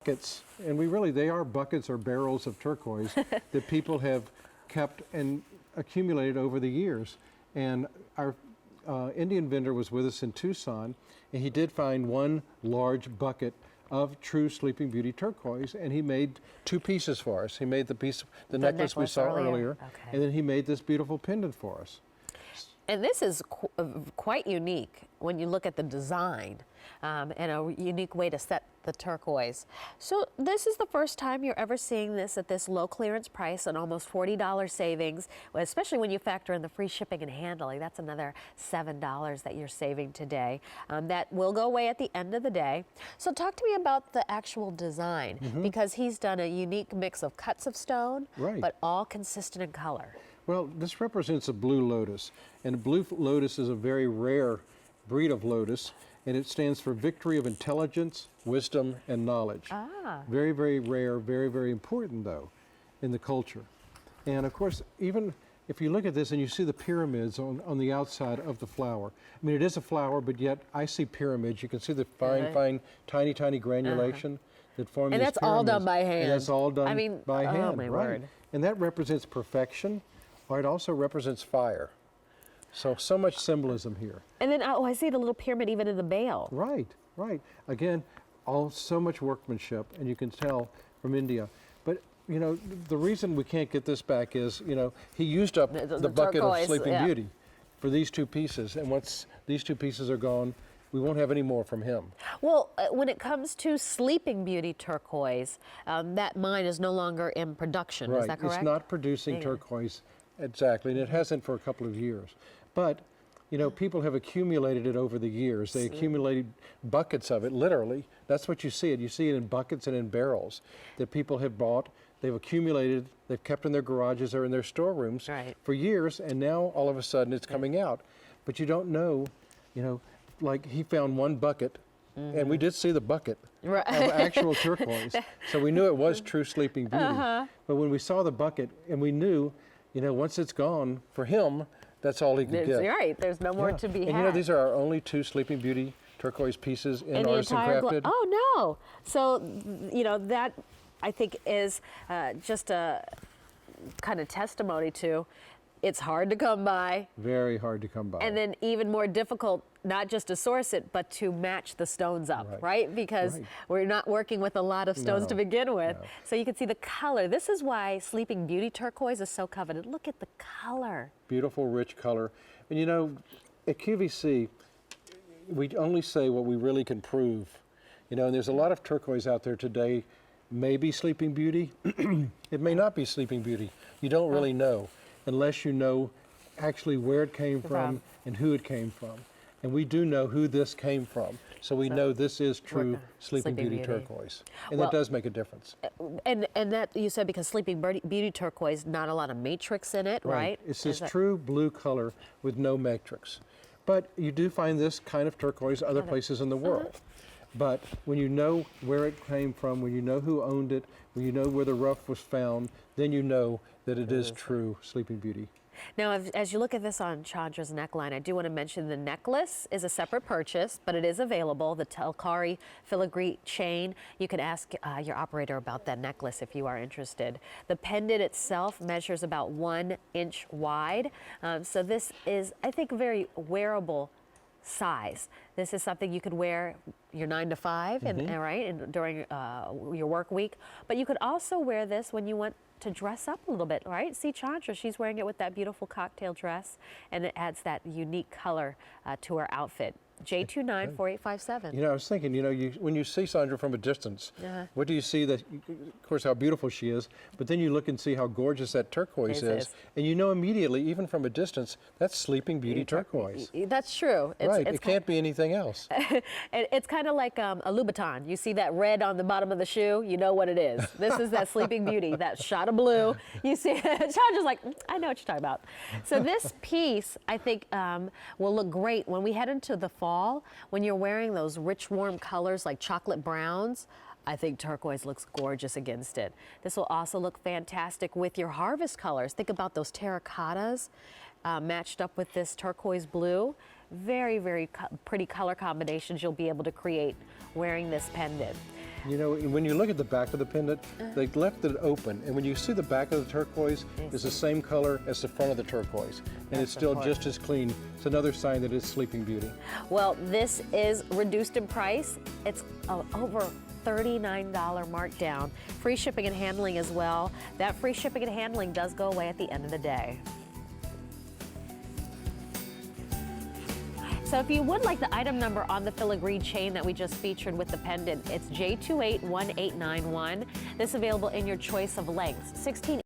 buckets, and they are buckets or barrels of turquoise that people have kept and accumulated over the years. And our Indian vendor was with us in Tucson, and he did find one large bucket of true Sleeping Beauty turquoise, and he made 2 pieces for us. He made the necklace we saw earlier, okay. And then he made this beautiful pendant for us. And this is quite unique when you look at the design and a unique way to set the turquoise. So this is the first time you're ever seeing this at this low clearance price, and almost $40 savings, especially when you factor in the free shipping and handling. That's another $7 that you're saving today. That will go away at the end of the day. So talk to me about the actual design, because he's done a unique mix of cuts of stone, but all consistent in color. Well, this represents a blue lotus, and a blue lotus is a very rare breed of lotus, and it stands for victory of intelligence, wisdom, and knowledge. Very, very rare, very, very important, though, in the culture. And of course, even if you look at this and you see the pyramids on the outside of the flower, I mean, it is a flower, but yet I see pyramids. You can see the fine, tiny, tiny granulation that form these pyramids. And that's all done by hand. And that's all done by hand, oh my word. And that represents perfection. It also represents fire. So much symbolism here. And then, I see the little pyramid even in the bail. Right. Again, so much workmanship, and you can tell from India. But, the reason we can't get this back is, he used up the bucket turquoise, of Sleeping Beauty for these 2 pieces. And once these 2 pieces are gone, we won't have any more from him. Well, when it comes to Sleeping Beauty turquoise, that mine is no longer in production, is that correct? It's not producing turquoise. Exactly, and it hasn't for a couple of years. But, people have accumulated it over the years. They accumulated buckets of it, literally. That's what you see it. You see it in buckets and in barrels that people have bought. They've accumulated, they've kept in their garages or in their storerooms for years, and now all of a sudden it's coming out. But you don't know, like he found one bucket, and we did see the bucket of actual turquoise. So we knew it was true Sleeping Beauty. But when we saw the bucket, and we knew, once it's gone, for him, that's all he could get. Right, there's no more to be had. And these are our only 2 Sleeping Beauty turquoise pieces in Artisan Crafted. Oh no! So, that I think is just a kind of testimony to, it's hard to come by. Very hard to come by. And then even more difficult, not just to source it, but to match the stones up, right? Because we're not working with a lot of stones to begin with. So you can see the color. This is why Sleeping Beauty turquoise is so coveted. Look at the color. Beautiful, rich color. And at QVC, we only say what we really can prove. And there's a lot of turquoise out there today. Maybe Sleeping Beauty. It may not be Sleeping Beauty. You don't really know, unless you know actually where it came from and who it came from. And we do know who this came from. So we know this is true Sleeping Beauty turquoise. And that does make a difference. And that you said because Sleeping Beauty turquoise, not a lot of matrix in it, right? It's this true blue color with no matrix. But you do find this kind of turquoise other places in the world. But when you know where it came from, when you know who owned it, when you know where the rough was found, then you know that it is true Sleeping Beauty. Now, as you look at this on Chandra's neckline, I do want to mention the necklace is a separate purchase, but it is available. The Telkari filigree chain, you can ask your operator about that necklace if you are interested. The pendant itself measures about 1 inch wide. So this is, I think, a very wearable size. This is something you could wear your 9 to 5 and during your work week. But you could also wear this when you want to dress up a little bit, right? See Chandra, she's wearing it with that beautiful cocktail dress, and it adds that unique color to her outfit. J294857. I was thinking, when you see Sandra from a distance, what do you see? That, of course, how beautiful she is, but then you look and see how gorgeous that turquoise is, and you know immediately, even from a distance, that's Sleeping Beauty turquoise. That's true. It can't be anything else. It's kind of like a Louboutin. You see that red on the bottom of the shoe, you know what it is. This is that Sleeping Beauty, that shot of blue. You see, Chandra's like, I know what you're talking about. So this piece, I think, will look great when we head into the fall. When you're wearing those rich, warm colors like chocolate browns, I think turquoise looks gorgeous against it. This will also look fantastic with your harvest colors. Think about those terracottas matched up with this turquoise blue. Very, very pretty color combinations you'll be able to create wearing this pendant. You know, when you look at the back of the pendant, they left it open, and when you see the back of the turquoise, it's the same color as the front of the turquoise, and it's still just as clean. It's another sign that it's Sleeping Beauty. Well, this is reduced in price. It's over $39 markdown. Free shipping and handling as well. That free shipping and handling does go away at the end of the day. So if you would like the item number on the filigree chain that we just featured with the pendant, it's J281891. This is available in your choice of lengths, 16